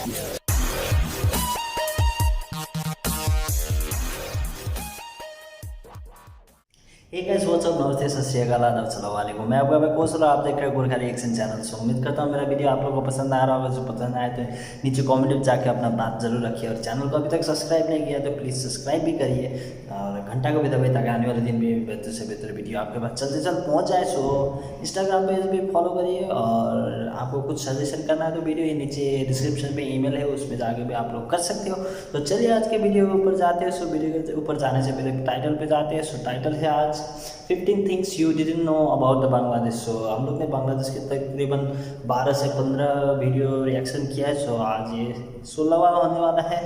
Hey guys what's up, नमस्ते, सत श्री अकाल, आदाब, अस्सलाम वालेकुम। मैं आपका मैं कोच आप देख रहे हैं गोरखा रिएक्शन चैनल। सो उम्मीद करता हूँ मेरा वीडियो आप लोगों को पसंद आ रहा होगा। जो पसंद आए तो नीचे कमेंट में जाके अपना बात जरूर रखिए, और चैनल को अभी तक सब्सक्राइब नहीं किया तो प्लीज़ सब्सक्राइब भी करिए और घंटा को भी दबाइए, ताकि आने वाले दिन में बेहतर से बेहतर वीडियो आपके पास जल्द से जल्द पहुँच जाए। सो इंस्टाग्राम पेज भी फॉलो करिए, और आपको कुछ सजेशन करना है तो वीडियो ये नीचे डिस्क्रिप्शन में ईमेल है, उसमें जाके भी आप लोग कर सकते हो। तो चलिए आज के वीडियो के ऊपर जाते हैं। सो वीडियो के ऊपर जाने से पहले टाइटल पे जाते हैं। सो टाइटल है आज 15 things you didn't know about the Bangladesh. So हम लोग ने बांग्लादेश के तकरीबन 12 से 15 वीडियो रिएक्शन किया है। सो आज ये 16वां होने वाला है।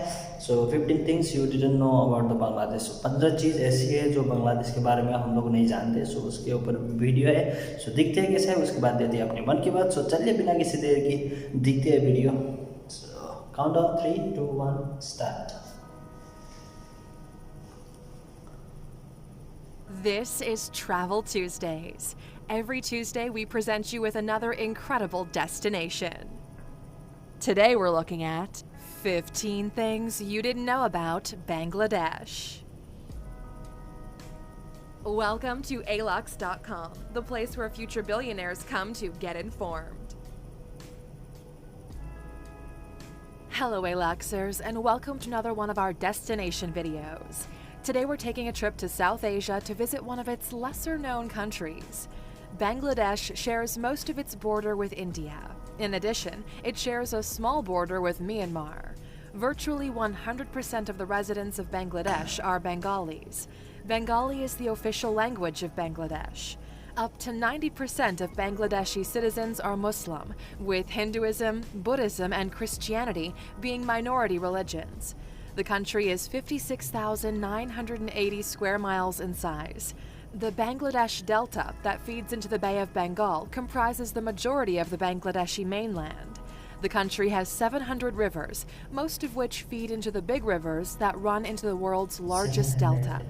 सो 15 things you didn't know about the Bangladesh. 15 चीज़ ऐसी है जो बांग्लादेश के बारे में हम लोग नहीं जानते। सो उसके ऊपर वीडियो है। सो दिखते हैं कैसे है, उसके बाद देते हैं अपने मन की बात। सो चलिए बिना किसी देर की दिखते हैं video. So countdown 3, 2, 1 start. This is Travel Tuesdays. Every Tuesday, we present you with another incredible destination. Today, we're looking at 15 things you didn't know about Bangladesh. Welcome to alux.com, the place where future billionaires come to get informed. Hello, Aluxers, and welcome to another one of our destination videos. Today we're taking a trip to South Asia to visit one of its lesser-known countries. Bangladesh shares most of its border with India. In addition, it shares a small border with Myanmar. Virtually 100% of the residents of Bangladesh are Bengalis. Bengali is the official language of Bangladesh. Up to 90% of Bangladeshi citizens are Muslim, with Hinduism, Buddhism, and Christianity being minority religions. The country is 56,980 square miles in size. The Bangladesh Delta that feeds into the Bay of Bengal comprises the majority of the Bangladeshi mainland. The country has 700 rivers, most of which feed into the big rivers that run into the world's largest delta.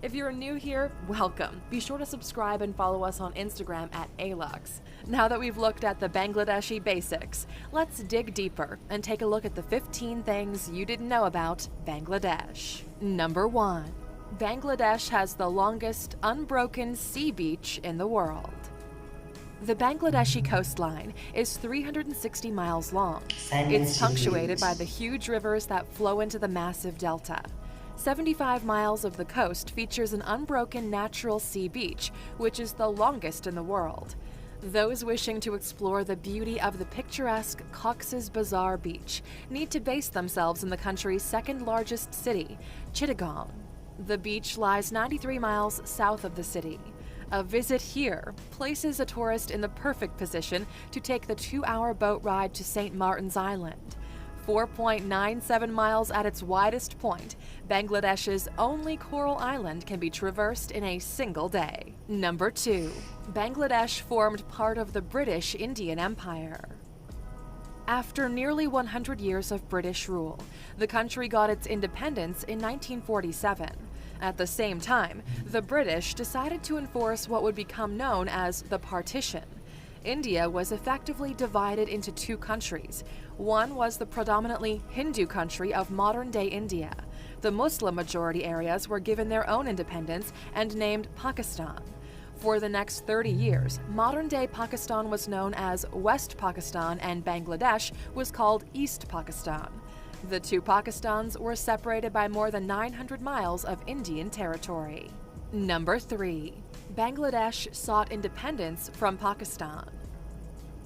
If you're new here, welcome. Be sure to subscribe and follow us on Instagram at Alux. Now that we've looked at the Bangladeshi basics, let's dig deeper and take a look at the 15 things you didn't know about Bangladesh. Number 1. Bangladesh has the longest unbroken sea beach in the world. The Bangladeshi coastline is 360 miles long. It's punctuated by the huge rivers that flow into the massive delta. 75 miles of the coast features an unbroken natural sea beach, which is the longest in the world. Those wishing to explore the beauty of the picturesque Cox's Bazar Beach need to base themselves in the country's second largest city, Chittagong. The beach lies 93 miles south of the city. A visit here places a tourist in the perfect position to take the 2-hour boat ride to St. Martin's Island. 4.97 miles at its widest point, Bangladesh's only coral island can be traversed in a single day. Number 2. Bangladesh formed part of the British Indian Empire. After nearly 100 years of British rule, the country got its independence in 1947. At the same time, the British decided to enforce what would become known as the partition. India was effectively divided into two countries. One was the predominantly Hindu country of modern-day India. The Muslim-majority areas were given their own independence and named Pakistan. For the next 30 years, modern-day Pakistan was known as West Pakistan and Bangladesh was called East Pakistan. The two Pakistans were separated by more than 900 miles of Indian territory. Number 3. Bangladesh sought independence from Pakistan.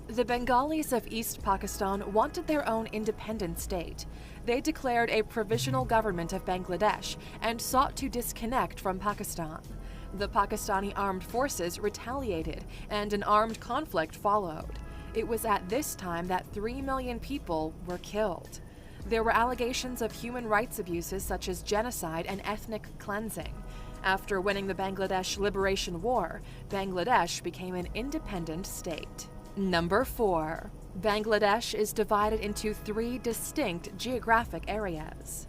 The Bengalis of East Pakistan wanted their own independent state. They declared a provisional government of Bangladesh and sought to disconnect from Pakistan. The Pakistani armed forces retaliated, and an armed conflict followed. It was at this time that 3 million people were killed. There were allegations of human rights abuses such as genocide and ethnic cleansing. After winning the Bangladesh Liberation War, Bangladesh became an independent state. Number 4. Bangladesh is divided into 3 distinct geographic areas.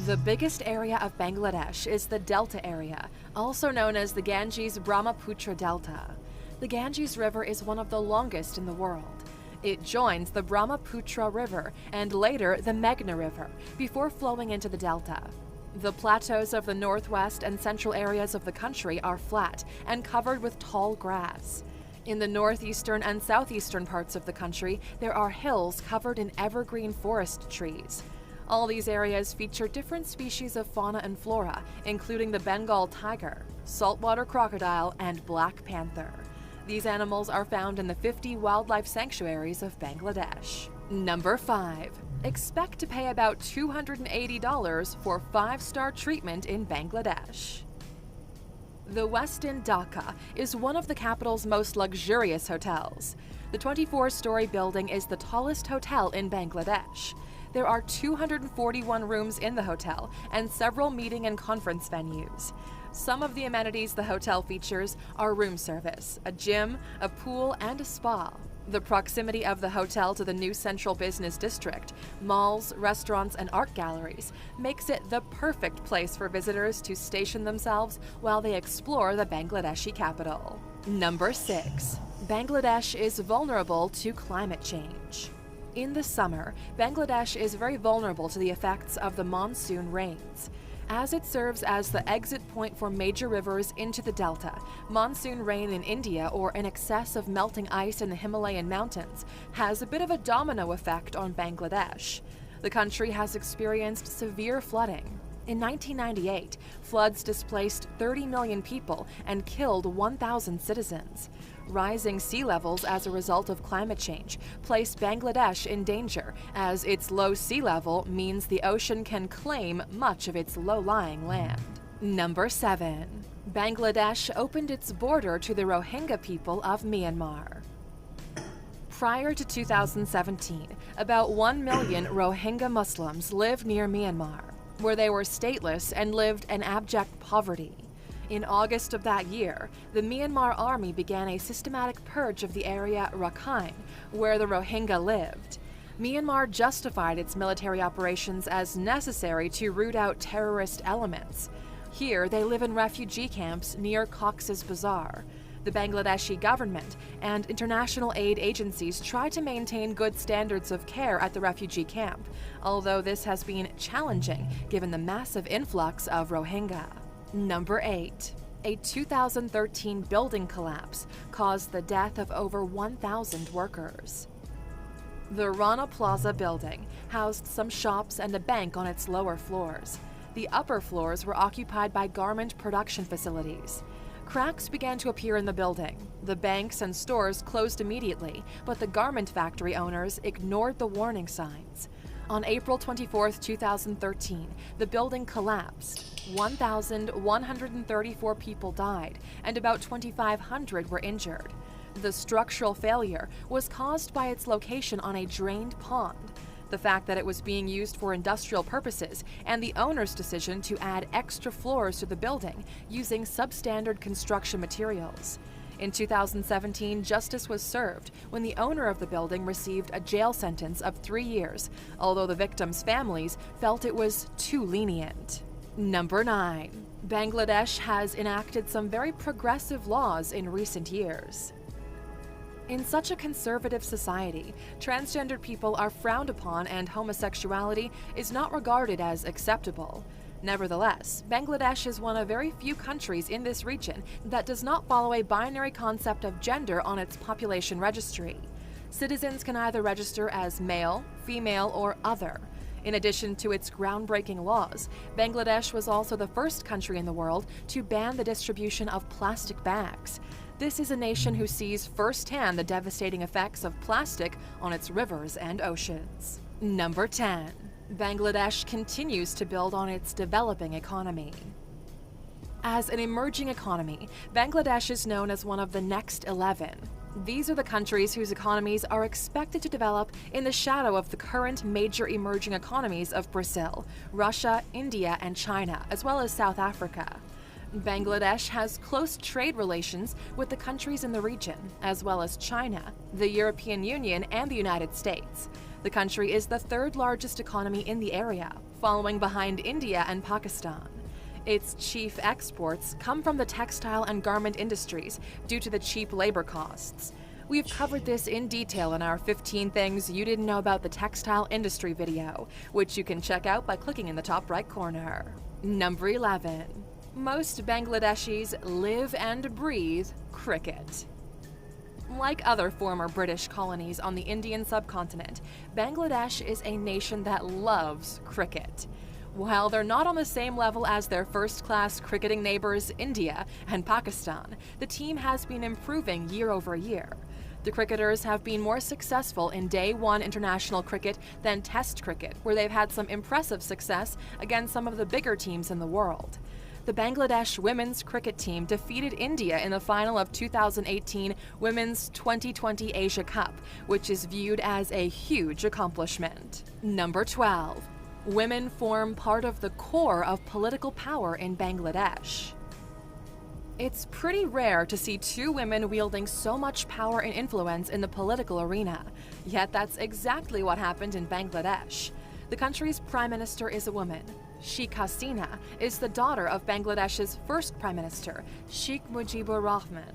The biggest area of Bangladesh is the Delta area, also known as the Ganges-Brahmaputra Delta. The Ganges River is one of the longest in the world. It joins the Brahmaputra River and later the Meghna River before flowing into the delta. The plateaus of the northwest and central areas of the country are flat and covered with tall grass. In the northeastern and southeastern parts of the country, there are hills covered in evergreen forest trees. All these areas feature different species of fauna and flora, including the Bengal tiger, saltwater crocodile, and black panther. These animals are found in the 50 wildlife sanctuaries of Bangladesh. Number 5. Expect to pay about $280 for 5-star treatment in Bangladesh. The Westin Dhaka is one of the capital's most luxurious hotels. The 24-story building is the tallest hotel in Bangladesh. There are 241 rooms in the hotel and several meeting and conference venues. Some of the amenities the hotel features are room service, a gym, a pool, and a spa. The proximity of the hotel to the new central business district, malls, restaurants, and art galleries makes it the perfect place for visitors to station themselves while they explore the Bangladeshi capital. Number 6. Bangladesh is vulnerable to climate change. In the summer, Bangladesh is very vulnerable to the effects of the monsoon rains. As it serves as the exit point for major rivers into the delta, monsoon rain in India or an excess of melting ice in the Himalayan mountains has a bit of a domino effect on Bangladesh. The country has experienced severe flooding. In 1998, floods displaced 30 million people and killed 1,000 citizens. Rising sea levels as a result of climate change place Bangladesh in danger, as its low sea level means the ocean can claim much of its low-lying land. Number 7. Bangladesh opened its border to the Rohingya people of Myanmar. Prior to 2017, about 1 million Rohingya Muslims lived near Myanmar, where they were stateless and lived in abject poverty. In August of that year, the Myanmar army began a systematic purge of the area Rakhine, where the Rohingya lived. Myanmar justified its military operations as necessary to root out terrorist elements. Here, they live in refugee camps near Cox's Bazar. The Bangladeshi government and international aid agencies try to maintain good standards of care at the refugee camp, although this has been challenging given the massive influx of Rohingya. Number 8. A 2013 building collapse caused the death of over 1,000 workers. The Rana Plaza building housed some shops and a bank on its lower floors. The upper floors were occupied by garment production facilities. Cracks began to appear in the building. The banks and stores closed immediately, but the garment factory owners ignored the warning signs. On April 24, 2013, the building collapsed. 1,134 people died, and about 2,500 were injured. The structural failure was caused by its location on a drained pond, the fact that it was being used for industrial purposes, and the owner's decision to add extra floors to the building using substandard construction materials. In 2017, justice was served when the owner of the building received a jail sentence of 3 years, although the victims' families felt it was too lenient. Number 9. Bangladesh has enacted some very progressive laws in recent years. In such a conservative society, transgender people are frowned upon and homosexuality is not regarded as acceptable. Nevertheless, Bangladesh is one of very few countries in this region that does not follow a binary concept of gender on its population registry. Citizens can either register as male, female, or other. In addition to its groundbreaking laws, Bangladesh was also the first country in the world to ban the distribution of plastic bags. This is a nation who sees firsthand the devastating effects of plastic on its rivers and oceans. Number 10. Bangladesh continues to build on its developing economy. As an emerging economy, Bangladesh is known as one of the next 11. These are the countries whose economies are expected to develop in the shadow of the current major emerging economies of Brazil, Russia, India, and China, as well as South Africa. Bangladesh has close trade relations with the countries in the region, as well as China, the European Union, and the United States. The country is the third largest economy in the area, following behind India and Pakistan. Its chief exports come from the textile and garment industries due to the cheap labor costs. We've covered this in detail in our 15 Things You Didn't Know About the Textile Industry video, which you can check out by clicking in the top right corner. Number 11. Most Bangladeshis live and breathe cricket. Like other former British colonies on the Indian subcontinent, Bangladesh is a nation that loves cricket. While they're not on the same level as their first-class cricketing neighbors India and Pakistan, the team has been improving year over year. The cricketers have been more successful in Day 1 international cricket than Test cricket, where they've had some impressive success against some of the bigger teams in the world. The Bangladesh women's cricket team defeated India in the final of 2018 Women's 2020 Asia Cup, which is viewed as a huge accomplishment. Number 12. Women form part of the core of political power in Bangladesh. It's pretty rare to see two women wielding so much power and influence in the political arena, yet that's exactly what happened in Bangladesh. The country's prime minister is a woman. Sheikh Hasina is the daughter of Bangladesh's first prime minister, Sheikh Mujibur Rahman.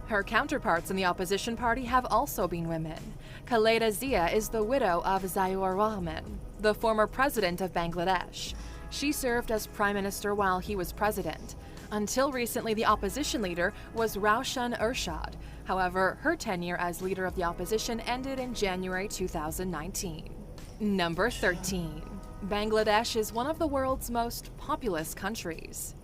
Her counterparts in the opposition party have also been women. Khaleda Zia is the widow of Ziaur Rahman, the former president of Bangladesh. She served as prime minister while he was president. Until recently, the opposition leader was Raushan Ershad. However, her tenure as leader of the opposition ended in January 2019. Number 13. Bangladesh is one of the world's most populous countries.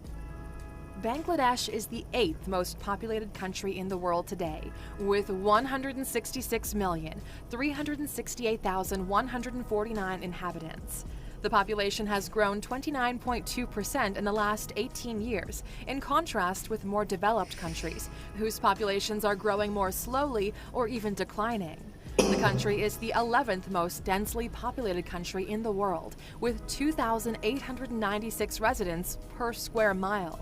Bangladesh is the 8th most populated country in the world today, with 166,368,149 inhabitants. The population has grown 29.2% in the last 18 years, in contrast with more developed countries, whose populations are growing more slowly or even declining. The country is the 11th most densely populated country in the world, with 2,896 residents per square mile.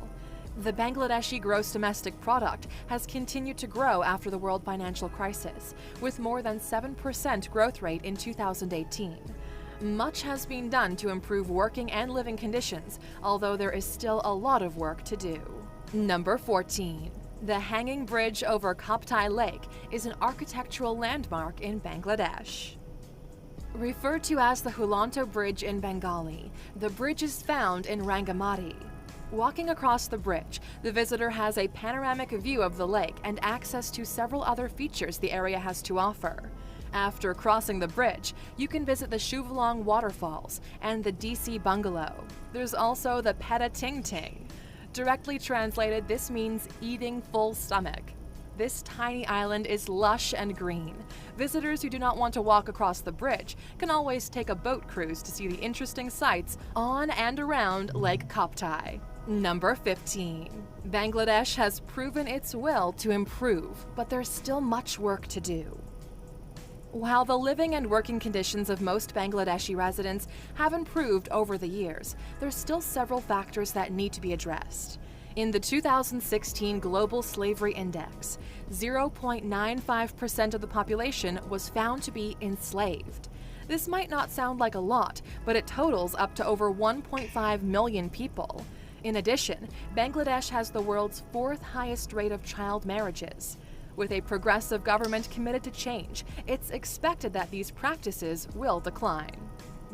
The Bangladeshi gross domestic product has continued to grow after the world financial crisis, with more than 7% growth rate in 2018. Much has been done to improve working and living conditions, although there is still a lot of work to do. Number 14. The hanging bridge over Kaptai Lake is an architectural landmark in Bangladesh. Referred to as the Hulanto Bridge in Bengali, the bridge is found in Rangamati. Walking across the bridge, the visitor has a panoramic view of the lake and access to several other features the area has to offer. After crossing the bridge, you can visit the Shuvalong waterfalls and the DC bungalow. There's also the Peta Ting Ting. Directly translated, this means eating full stomach. This tiny island is lush and green. Visitors who do not want to walk across the bridge can always take a boat cruise to see the interesting sights on and around Lake Kaptai. Number 15. Bangladesh has proven its will to improve, but there's still much work to do. While the living and working conditions of most Bangladeshi residents have improved over the years, there's still several factors that need to be addressed. In the 2016 Global Slavery Index, 0.95% of the population was found to be enslaved. This might not sound like a lot, but it totals up to over 1.5 million people. In addition, Bangladesh has the world's 4th highest rate of child marriages. With a progressive government committed to change, it's expected that these practices will decline.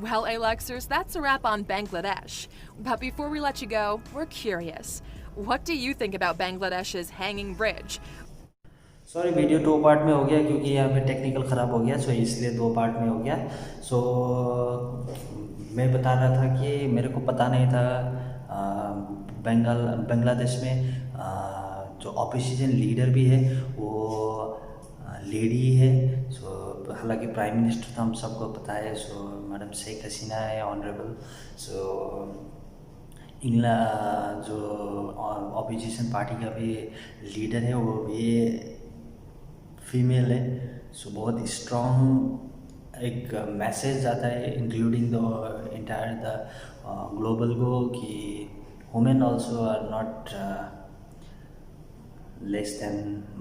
Well, Alexers, that's a wrap on Bangladesh. But before we let you go, we're curious. What do you think about Bangladesh's hanging bridge? Sorry, video 2 part में हो गया क्योंकि यहाँ पे technical ख़राब हो गया, सो इसलिए 2 पार्ट में हो गया। सो मैं बता रहा था कि मेरे को पता नहीं था बांग्लादेश में जो ऑपोजिशन लीडर भी है वो लेडी है। सो हालांकि प्राइम मिनिस्टर तो हम सबको पता है, सो मैडम शेख हसीना है ऑनरेबल। सो इंग्लैंड जो ऑपोजिशन पार्टी का भी लीडर है वो भी फीमेल है। सो बहुत स्ट्रॉन्ग एक मैसेज आता है including the entire the global को कि women also are not less than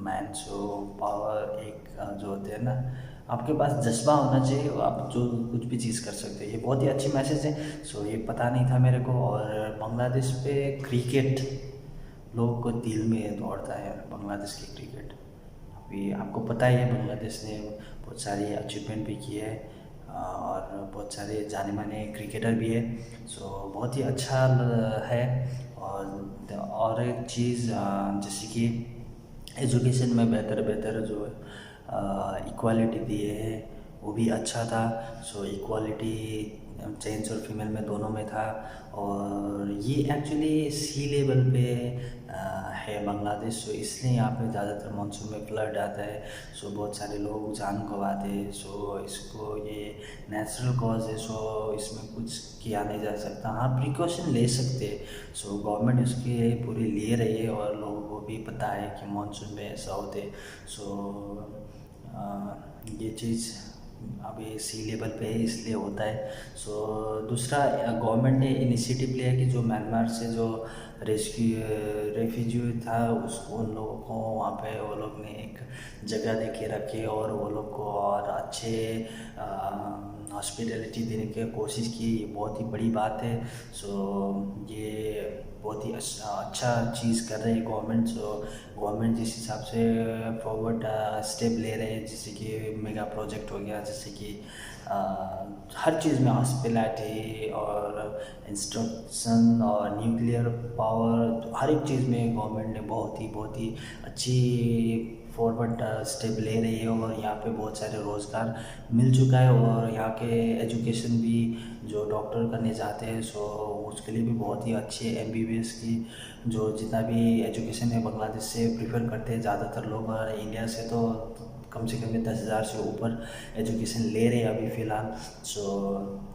man. So power एक जो होते हैं ना, आपके पास जज्बा होना चाहिए, आप जो कुछ भी चीज़ कर सकते हैं। ये बहुत ही अच्छी मैसेज है। सो ये पता नहीं था मेरे को। और बांग्लादेश पे क्रिकेट लोगों को दिल में दौड़ता है, बांग्लादेश की क्रिकेट भी आपको पता ही है बांग्लादेश ने बहुत सारी अचीवमेंट भी की है और बहुत सारे जाने माने क्रिकेटर भी है। सो बहुत ही अच्छा है। और एक चीज़ जैसे कि एजुकेशन में बेहतर बेहतर जो इक्वालिटी दिए हैं वो भी अच्छा था। सो इक्वालिटी जेंट्स और फीमेल में दोनों में था। और ये एक्चुअली सी लेवल पे है बांग्लादेश। सो इसलिए यहाँ पे ज़्यादातर मानसून में फ्लड आता है। सो बहुत सारे लोग जान गंवाते हैं। सो इसको ये नेचुरल कॉज है। सो इसमें कुछ किया नहीं जा सकता। हाँ, प्रिकॉशन ले सकते हैं। सो गवर्नमेंट इसकी पूरी ले रही है और लोगों को भी पता है कि मानसून में ऐसा होते। सो ये चीज़ अभी सी लेवल पे है इसलिए होता है। सो दूसरा, गवर्नमेंट ने इनिशिएटिव लिया कि जो म्यांमार से जो रेफ्यूजी था उसको उन लोगों को वहाँ पे वो लोग ने एक जगह दे के रखे और वो लोग को और अच्छे हॉस्पिटलिटी देने की कोशिश की। ये बहुत ही बड़ी बात है। सो ये बहुत ही अच्छा चीज़ कर रहे हैं गवर्नमेंट। सो गवर्नमेंट जिस हिसाब से फॉरवर्ड स्टेप ले रहे हैं, जैसे कि मेगा प्रोजेक्ट हो गया, जैसे कि हर चीज़ में हॉस्पिटलिटी और इंस्ट्रक्शन और न्यूक्लियर पावर, हर एक चीज़ में गवर्नमेंट ने बहुत ही अच्छी फॉरवर्ड स्टेप ले रही है। और यहाँ पे बहुत सारे रोज़गार मिल चुका है। और यहाँ के एजुकेशन भी जो डॉक्टर करने जाते हैं सो उसके लिए भी बहुत ही अच्छी है। MBBS की जो जितना भी एजुकेशन है बांग्लादेश से प्रीफर करते हैं ज़्यादातर लोग। और इंडिया से तो कम से कम 10,000 से ऊपर एजुकेशन ले रहे हैं अभी फ़िलहाल। सो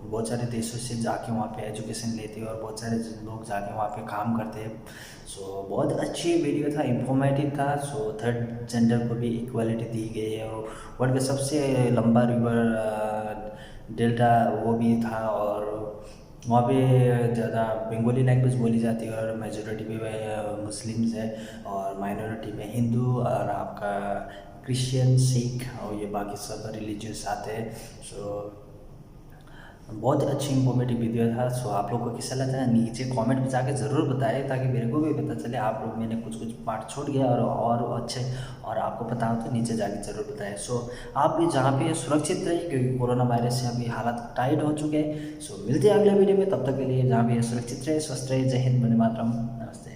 बहुत सारे देशों से जाके वहाँ पे एजुकेशन लेते हैं और बहुत सारे लोग जाके वहाँ पे काम करते हैं। सो बहुत अच्छी वीडियो था, इंफॉर्मेटिव था। सो थर्ड जेंडर को भी इक्वालिटी दी गई है। और वर्ल्ड का सबसे लंबा रिवर डेल्टा वो भी था। और वहाँ पे ज़्यादा बंगाली लैंग्वेज बोली जाती है और मेजोरिटी पे मुस्लिम्स है और माइनॉरिटी में हिंदू और आपका क्रिश्चियन, सिख और ये बाकी सब रिलीजियस आते हैं। सो बहुत अच्छी इंफॉर्मेटिव वीडियो था। सो आप लोग को कैसा लगा है नीचे कमेंट में जाके ज़रूर बताएं ताकि मेरे को भी पता चले। आप लोग मैंने कुछ पार्ट छोड़ गया और अच्छे और आपको पता हो तो नीचे जाके ज़रूर बताएं। सो आप भी जहाँ पे सुरक्षित रहिए क्योंकि कोरोना वायरस से अभी हालात टाइट हो चुके हैं। सो मिलते हैं अगले वीडियो में, तब तक के लिए जहाँ भी सुरक्षित रहे, स्वस्थ रहे। जय हिंद, वंदे मातरम, नमस्ते।